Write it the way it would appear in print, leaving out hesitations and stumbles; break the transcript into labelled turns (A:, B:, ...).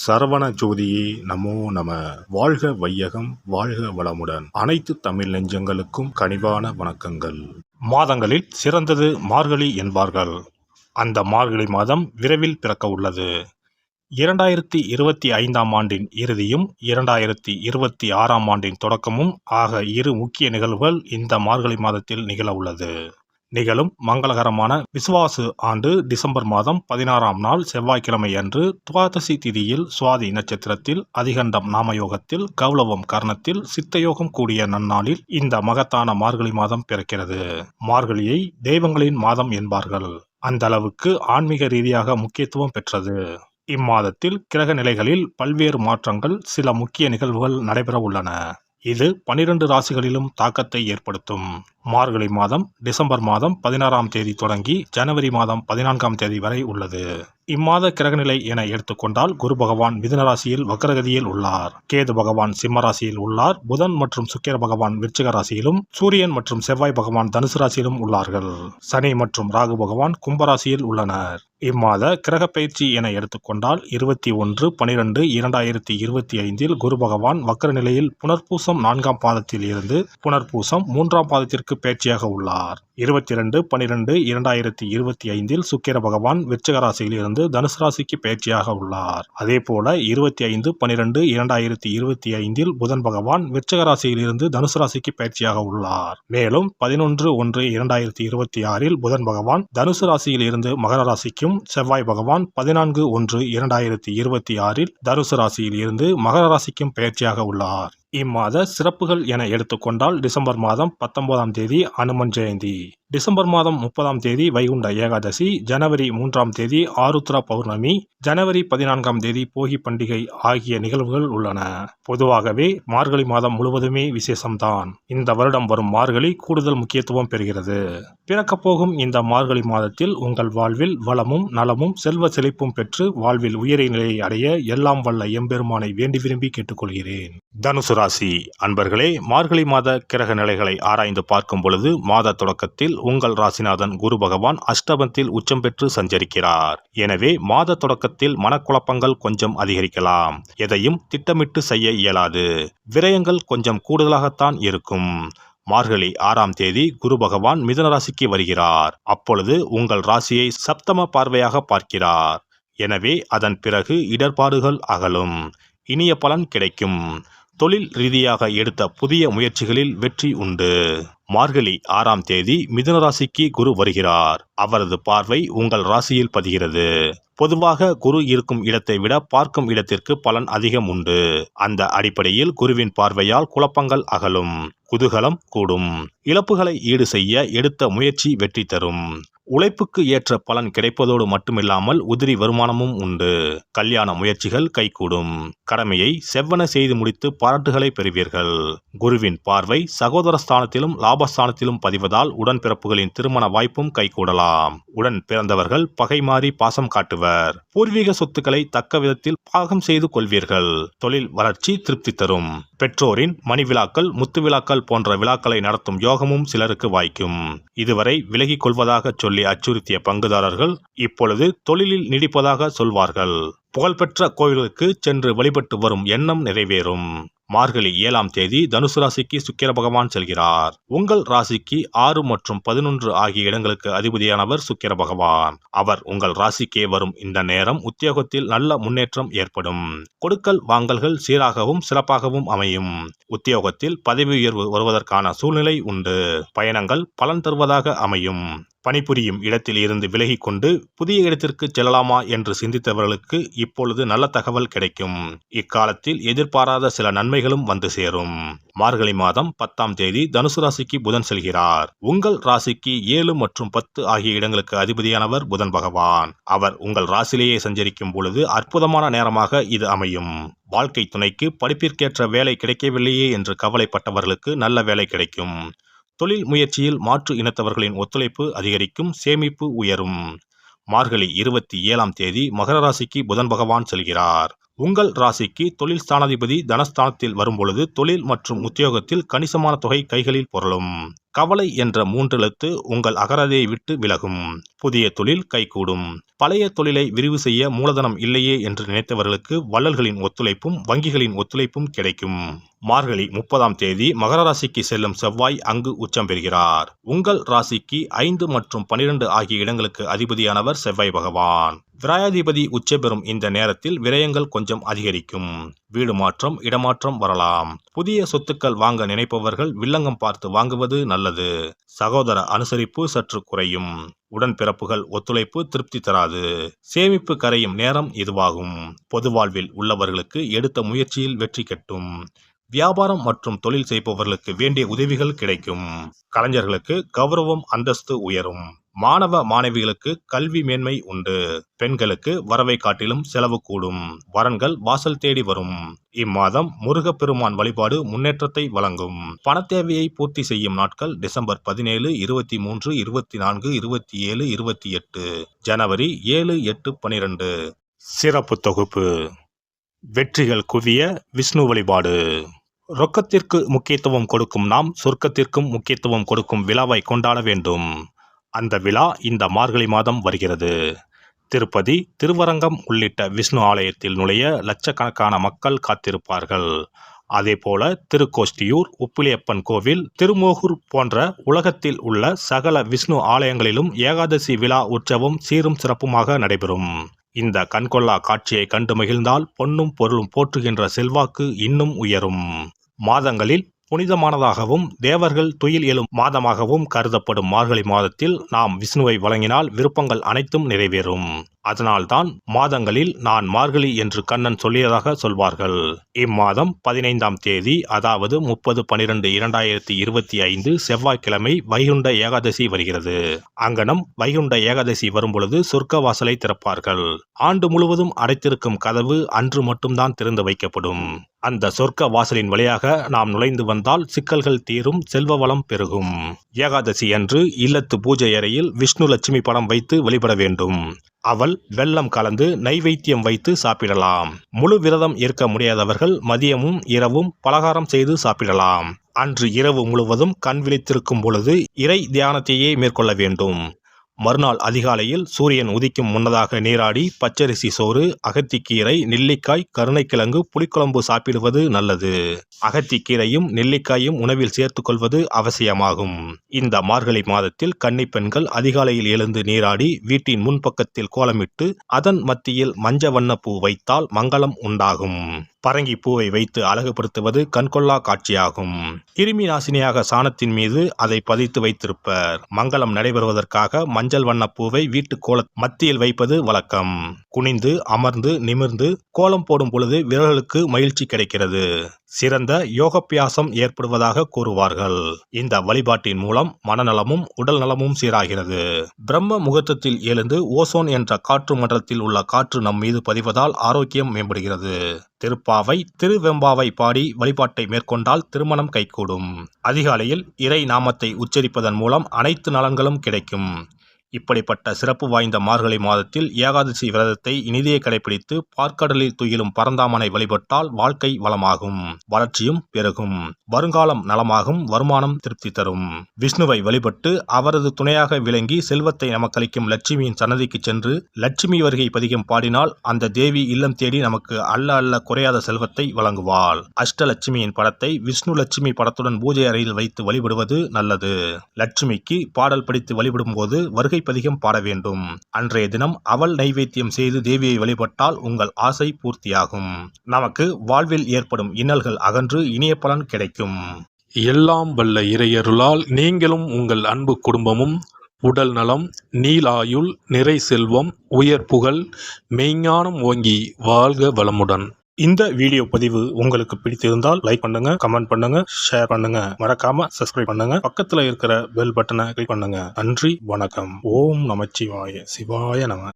A: சரவண ஜோதியே நமோ நம. வாழ்க வையகம், வாழ்க வளமுடன். அனைத்து தமிழ் நெஞ்சங்களுக்கும் கனிவான வணக்கங்கள். மாதங்களில் சிறந்தது மார்கழி என்பார்கள். அந்த மார்கழி மாதம் விரைவில் பிறக்க உள்ளது. 2025ஆம் ஆண்டின் இறுதியும் 2026ஆம் ஆண்டின் தொடக்கமும் ஆக இரு முக்கிய நிகழ்வுகள் இந்த மார்கழி மாதத்தில் நிகழ உள்ளது. நிகழும் மங்களகரமான விசுவாசு ஆண்டு டிசம்பர் மாதம் 16ஆம் நாள் செவ்வாய்க்கிழமை அன்று துவாதசி திதியில் சுவாதி நட்சத்திரத்தில் அதிகண்டம் நாமயோகத்தில் கௌளவம் கர்ணத்தில் சித்தயோகம் கூடிய நன்னாளில் இந்த மகத்தான மார்கழி மாதம் பிறக்கிறது. மார்கழியை தெய்வங்களின் மாதம் என்பார்கள். அந்த அளவுக்கு ஆன்மீக ரீதியாக முக்கியத்துவம் பெற்றது. இம்மாதத்தில் கிரக நிலைகளில் பல்வேறு மாற்றங்கள், சில முக்கிய நிகழ்வுகள் நடைபெற உள்ளன. இது 12 ராசிகளிலும் தாக்கத்தை ஏற்படுத்தும். மார்கழி மாதம் டிசம்பர் மாதம் 16ஆம் தேதி தொடங்கி ஜனவரி மாதம் 14ஆம் தேதி வரை உள்ளது. இம்மாத கிரகநிலை என எடுத்துக்கொண்டால் குரு பகவான் மிதுன ராசியில் வக்ரகதியில் உள்ளார். கேது பகவான் சிம்ம ராசியில் உள்ளார். புதன் மற்றும் சுக்கிர பகவான் விருச்சிக ராசியிலும், சூரியன் மற்றும் செவ்வாய் பகவான் தனுசு ராசியிலும் உள்ளார்கள். சனி மற்றும் ராகு பகவான் கும்பராசியில் உள்ளனர். இம்மாத கிரக பயிற்சி என எடுத்துக்கொண்டால் 21/12/2025 குரு பகவான் வக்ர நிலையில் புனர்பூசம் 4ஆம் பாதத்தில் இருந்து புனர்பூசம் 3ஆம் பாதத்திற்கு பயிற்சியாக உள்ளார். 22/12/2025 சுக்கிர பகவான் விருச்சிக ராசியில் இருந்து தனுசு ராசிக்கு பயிற்சியாக உள்ளார். அதேபோல 25/12/2025 புதன் பகவான் விருச்சிக ராசியில் இருந்து தனுசு ராசிக்கு பயிற்சியாக உள்ளார். மேலும் 11/1/2026 புதன் பகவான் தனுசு ராசியில் இருந்து மகர ராசிக்கும், செவ்வாய் பகவான் 14/1/2026 தனுசு ராசியில் இருந்து மகர ராசிக்கும் பயிற்சியாக உள்ளார். இம்மாத சிறப்புகள் என எடுத்துக்கொண்டால் டிசம்பர் மாதம் 19ஆம் தேதி அனுமன் ஜெயந்தி, டிசம்பர் மாதம் 30ஆம் தேதி வைகுண்ட ஏகாதசி, ஜனவரி 3ஆம் தேதி ஆருத்ரா பௌர்ணமி, ஜனவரி 14ஆம் தேதி போகி பண்டிகை ஆகிய நிகழ்வுகள் உள்ளன. பொதுவாகவே மார்கழி மாதம் முழுவதுமே விசேஷம்தான். இந்த வருடம் வரும் மார்கழி கூடுதல் முக்கியத்துவம் பெறுகிறது. பிறக்கப் போகும் இந்த மார்கழி மாதத்தில் உங்கள் வாழ்வில் வளமும் நலமும் செல்வ செழிப்பும் பெற்று வாழ்வில் உயரிய நிலையை அடைய எல்லாம் வல்ல எம்பெருமானை வேண்டி விரும்பி கேட்டுக்கொள்கிறேன். தனுசு ராசி அன்பர்களே, மார்கழி மாத கிரக நிலைகளை ஆராய்ந்து பார்க்கும் பொழுது மாத தொடக்கத்தில் உங்கள் ராசிநாதன் குரு பகவான் அஷ்டமத்தில் உச்சம் பெற்று சஞ்சரிக்கிறார். எனவே மாத தொடக்கத்தில் மனக்குழப்பங்கள் கொஞ்சம் அதிகரிக்கலாம். எதையும் திட்டமிட்டு செய்ய இயலாது. விரயங்கள் கொஞ்சம் கூடுதலாகத்தான் இருக்கும். மார்கழி 6ஆம் தேதி குரு பகவான் மிதுன ராசிக்கு வருகிறார். அப்பொழுது உங்கள் ராசியை சப்தம பார்வையாக பார்க்கிறார். எனவே அதன் பிறகு இடர்பாடுகள் அகலும். இனிய பலன் கிடைக்கும். தொழில் ரீதியாக எடுத்த புதிய முயற்சிகளில் வெற்றி உண்டு. மார்கழி 6ஆம் தேதி மிதுன ராசிக்கு குரு வருகிறார். அவரது பார்வை உங்கள் ராசியில் பதிகிறது. பொதுவாக குரு இருக்கும் இடத்தை விட பார்க்கும் இடத்திற்கு பலன் அதிகம் உண்டு. அந்த அடிப்படையில் குருவின் பார்வையால் குழப்பங்கள் அகலும். குதூகலம் கூடும். இழப்புகளை ஈடு செய்ய எடுத்த முயற்சி வெற்றி தரும். உழைப்புக்கு ஏற்ற பலன் கிடைப்பதோடு மட்டுமில்லாமல் உதிரி வருமானமும் உண்டு. கல்யாண முயற்சிகள் கைகூடும். கடமையை செவ்வன செய்து முடித்து பாராட்டுகளை பெறுவீர்கள். குருவின் பார்வை சகோதர ஸ்தானத்திலும் லாபஸ்தானத்திலும் பதிவதால் உடன்பிறப்புகளின் திருமண வாய்ப்பும் கைகூடலாம். உடன் பிறந்தவர்கள் பகை மாறி பாசம் காட்டுவர். பூர்வீக சொத்துக்களை தக்க விதத்தில் பாகம் செய்து கொள்வீர்கள். தொழில் வளர்ச்சி திருப்தி தரும். பெற்றோரின் மணி விழாக்கள், முத்து விழாக்கள் போன்ற விழாக்களை நடத்தும் யோகமும் சிலருக்கு வாய்க்கும். இதுவரை விலகிக் கொள்வதாக சொல்லி அச்சுறுத்திய பங்குதாரர்கள் இப்பொழுது தொழிலில் நீடிப்பதாக சொல்வார்கள். புகழ்பெற்ற கோவில்களுக்கு சென்று வழிபட்டு வரும் எண்ணம் நிறைவேறும். மார்கழி 7ஆம் தேதி தனுசு ராசிக்கு சுக்கிர பகவான் செல்கிறார். உங்கள் ராசிக்கு 6 மற்றும் 11 ஆகிய இடங்களுக்கு அதிபதியானவர் சுக்கிர பகவான். அவர் உங்கள் ராசிக்கே வரும் இந்த நேரம் உத்தியோகத்தில் நல்ல முன்னேற்றம் ஏற்படும். கொடுக்கல் வாங்கல்கள் சீராகவும் சிறப்பாகவும் அமையும். உத்தியோகத்தில் பதவி உயர்வு வருவதற்கான சூழ்நிலை உண்டு. பயணங்கள் பலன் தருவதாக அமையும். பணிபுரியும் இடத்தில் இருந்து விலகிக் கொண்டு புதிய இடத்திற்கு செல்லலாமா என்று சிந்தித்தவர்களுக்கு இப்பொழுது நல்ல தகவல் கிடைக்கும். இக்காலத்தில் எதிர்பாராத சில நன்மைகளும் வந்து சேரும். மார்கழி மாதம் 10ஆம் தேதி தனுசு ராசிக்கு புதன் செல்கிறார். உங்கள் ராசிக்கு 7 மற்றும் 10 ஆகிய இடங்களுக்கு அதிபதியானவர் புதன் பகவான். அவர் உங்கள் ராசியிலேயே சஞ்சரிக்கும் பொழுது அற்புதமான நேரமாக இது அமையும். வாழ்க்கை துணைக்கு படிப்பிற்கேற்ற வேலை கிடைக்கவில்லையே என்று கவலைப்பட்டவர்களுக்கு நல்ல வேலை கிடைக்கும். தொழில் முயற்சியில் மாற்று இனத்தவர்களின் ஒத்துழைப்பு அதிகரிக்கும். சேமிப்பு உயரும். மார்கழி 27ஆம் தேதி மகர ராசிக்கு புதன் பகவான் செல்கிறார். உங்கள் ராசிக்கு தொழில் ஸ்தானாதிபதி தனஸ்தானத்தில் வரும்பொழுது தொழில் மற்றும் உத்தியோகத்தில் கணிசமான தொகை கைகளில் புரளும். கவலை என்ற 3 எழுத்து உங்கள் அகராதியை விட்டு விலகும். புதிய தொழில் கைகூடும். பழைய தொழிலை விரிவு செய்ய மூலதனம் இல்லையே என்று நினைத்தவர்களுக்கு வள்ளல்களின் ஒத்துழைப்பும் வங்கிகளின் ஒத்துழைப்பும் கிடைக்கும். மார்கழி 30ஆம் தேதி மகர ராசிக்கு செல்லும் செவ்வாய் அங்கு உச்சம் பெறுகிறார். உங்கள் ராசிக்கு 5 மற்றும் 12 ஆகிய இடங்களுக்கு அதிபதியானவர் செவ்வாய் பகவான். விராயாதிபதி உச்சம் பெறும் இந்த நேரத்தில் விரயங்கள் கொஞ்சம் அதிகரிக்கும். வீடு மாற்றம், இடமாற்றம் வரலாம். புதிய சொத்துக்கள் வாங்க நினைப்பவர்கள் வில்லங்கம் பார்த்து வாங்குவது நல்லது. சகோதர அனுசரிப்பு சற்று குறையும். உடன்பிறப்புகள் ஒத்துழைப்பு திருப்தி தராது. சேமிப்பு கரையும் நேரம் இதுவாகும். பொது வாழ்வில் உள்ளவர்களுக்கு எடுத்த முயற்சியில் வெற்றி கிட்டும். வியாபாரம் மற்றும் தொழில் செய்பவர்களுக்கு வேண்டிய உதவிகள் கிடைக்கும். கலைஞர்களுக்கு கௌரவம் அந்தஸ்து உயரும். மாணவ மாணவிகளுக்கு கல்வி மேன்மை உண்டு. பெண்களுக்கு வரவை காட்டிலும் செலவு கூடும். வரன்கள் வாசல் தேடி வரும். இம்மாதம் முருகப்பெருமான் வழிபாடு முன்னேற்றத்தை வழங்கும். பணத்தேவையை பூர்த்தி செய்யும் நாட்கள் டிசம்பர் 17, 23, 24, 27, 28, ஜனவரி 7, 8, 12. சிறப்பு தொகுப்பு. வெற்றிகள் குவிய விஷ்ணு வழிபாடு. ரொக்கத்திற்கு முக்கியத்துவம் கொடுக்கும் நாம் சொர்க்கத்திற்கும் முக்கியத்துவம் கொடுக்கும் விழாவை கொண்டாட வேண்டும். அந்த விழா இந்த மார்கழி மாதம் வருகிறது. திருப்பதி, திருவரங்கம் உள்ளிட்ட விஷ்ணு ஆலயத்தில் நுழைய லட்சக்கணக்கான மக்கள் காத்திருப்பார்கள். அதேபோல திருக்கோஷ்டியூர், உப்பிலியப்பன் கோவில், திருமோகூர் போன்ற உலகத்தில் உள்ள சகல விஷ்ணு ஆலயங்களிலும் ஏகாதசி விழா உற்சவம் சீரும் சிறப்புமாக நடைபெறும். இந்த கண்கொள்ளா காட்சியை கண்டு மகிழ்ந்தால் பொன்னும் பொருளும் போற்றுகின்ற செல்வாக்கு இன்னும் உயரும். மாதங்களில் புனிதமானதாகவும் தேவர்கள் துயில் எழும் மாதமாகவும் கருதப்படும் மார்கழி மாதத்தில் நாம் விஷ்ணுவை வழங்கினால் விருப்பங்கள் அனைத்தும் நிறைவேறும். அதனால்தான் மாதங்களில் நான் மார்கழி என்று கண்ணன் சொல்லியதாக சொல்வார்கள். இம்மாதம் 15ஆம் தேதி, அதாவது 30/12/2025 செவ்வாய்க்கிழமை வைகுண்ட ஏகாதசி வருகிறது. அங்கனம் வைகுண்ட ஏகாதசி வரும்பொழுது சொர்க்க வாசலை திறப்பார்கள். ஆண்டு முழுவதும் அடைத்திருக்கும் கதவு அன்று மட்டும்தான் திறந்து வைக்கப்படும். அந்த சொர்க்க வாசலின் வழியாக நாம் நுழைந்து வந்தால் சிக்கல்கள் தீரும், செல்வ வளம் பெருகும். ஏகாதசி அன்று இல்லத்து பூஜை அறையில் விஷ்ணு லட்சுமி படம் வைத்து வழிபட வேண்டும். அவள் வெல்லம் கலந்து நைவேத்தியம் வைத்து சாப்பிடலாம். முழு விரதம் இருக்க முடியாதவர்கள் மதியமும் இரவும் பலகாரம் செய்து சாப்பிடலாம். அன்று இரவு முழுவதும் கண் விழித்திருக்கும் பொழுது இறை தியானத்தையே மேற்கொள்ள வேண்டும். மறுநாள் அதிகாலையில் சூரியன் உதிக்கும் முன்னதாக நீராடி பச்சரிசி சோறு, அகத்திக்கீரை, நெல்லிக்காய், கருணைக்கிழங்கு, புளிக்குழம்பு சாப்பிடுவது நல்லது. அகத்திக்கீரையும் நெல்லிக்காயும் உணவில் சேர்த்துக் கொள்வது அவசியமாகும். இந்த மார்கழி மாதத்தில் கன்னிப் பெண்கள் அதிகாலையில் எழுந்து நீராடி வீட்டின் முன்பக்கத்தில் கோலமிட்டு அதன் மத்தியில் மஞ்ச வண்ண பூ வைத்தால் மங்களம் உண்டாகும். பரங்கி பூவை வைத்து அழகுபடுத்துவது கண்கொள்ளா காட்சியாகும். கிருமி நாசினியாக சாணத்தின் மீது அதை பதித்து வைத்திருப்பர். மங்களம் நடைபெறுவதற்காக மஞ்சள் வண்ண பூவை வீட்டு கோல மத்தியில் வைப்பது வழக்கம். குனிந்து அமர்ந்து நிமிர்ந்து கோலம் போடும் பொழுது விரல்களுக்கு மகிழ்ச்சி கிடைக்கிறது. சிறந்த யோகப்பியாசம் ஏற்படுவதாக கூறுவார்கள். இந்த வழிபாட்டின் மூலம் மனநலமும் உடல் நலமும் சீராகிறது. பிரம்ம முகூர்த்தத்தில் எழுந்து ஓசோன் என்ற காற்று மண்டலத்தில் உள்ள காற்று நம் மீது பதிவதால் ஆரோக்கியம் மேம்படுகிறது. திருப்பாவை, திருவெம்பாவை பாடி வழிபாட்டை மேற்கொண்டால் திருமணம் கைகூடும். அதிகாலையில் இறை நாமத்தை உச்சரிப்பதன் மூலம் அனைத்து நலன்களும் கிடைக்கும். இப்படிப்பட்ட சிறப்பு வாய்ந்த மார்கழி மாதத்தில் ஏகாதசி விரதத்தை இனிதே கடைபிடித்து பார்க்கடலில் துயிலும் பரந்தாமனை வழிபட்டால் வாழ்க்கை வளமாகும், வளர்ச்சியும் பெருகும், வருங்காலம் நலமாகும், வருமானம் திருப்தி தரும். விஷ்ணுவை வழிபட்டு அவரது துணையாக விளங்கி செல்வத்தை நமக்களிக்கும் லட்சுமியின் சன்னதிக்கு சென்று லட்சுமி வருகை பதிகம் பாடினால் அந்த தேவி இல்லம் தேடி நமக்கு அல்ல அல்ல குறையாத செல்வத்தை வழங்குவாள். அஷ்டலட்சுமியின் படத்தை விஷ்ணு லட்சுமி படத்துடன் பூஜை அறையில் வைத்து வழிபடுவது நல்லது. லட்சுமிக்கு பாடல் படித்து வழிபடும் போது வருகை பதிகம் பாட வேண்டும். அன்றைய தினம் அவள் நைவேத்தியம் செய்து தேவியை வழிபட்டால் உங்கள் ஆசை பூர்த்தியாகும். நமக்கு வாழ்வில் ஏற்படும் இன்னல்கள் அகன்று இனிய பலன் கிடைக்கும்.
B: எல்லாம் வல்ல இறையருளால் நீங்களும் உங்கள் அன்பு குடும்பமும் உடல் நலம், நீலாயுள், நிறை செல்வம், உயர் புகழ், மெய்ஞானம் ஓங்கி வாழ்க வளமுடன்.
A: இந்த வீடியோ பதிவு உங்களுக்கு பிடித்திருந்தால் லைக் பண்ணுங்க, கமெண்ட் பண்ணுங்க, ஷேர் பண்ணுங்க, மறக்காம சப்ஸ்கிரைப் பண்ணுங்க, பக்கத்துல இருக்கிற பெல் பட்டனை கிளிக் பண்ணுங்க. நன்றி, வணக்கம். ஓம் நமச்சிவாய, சிவாய நம.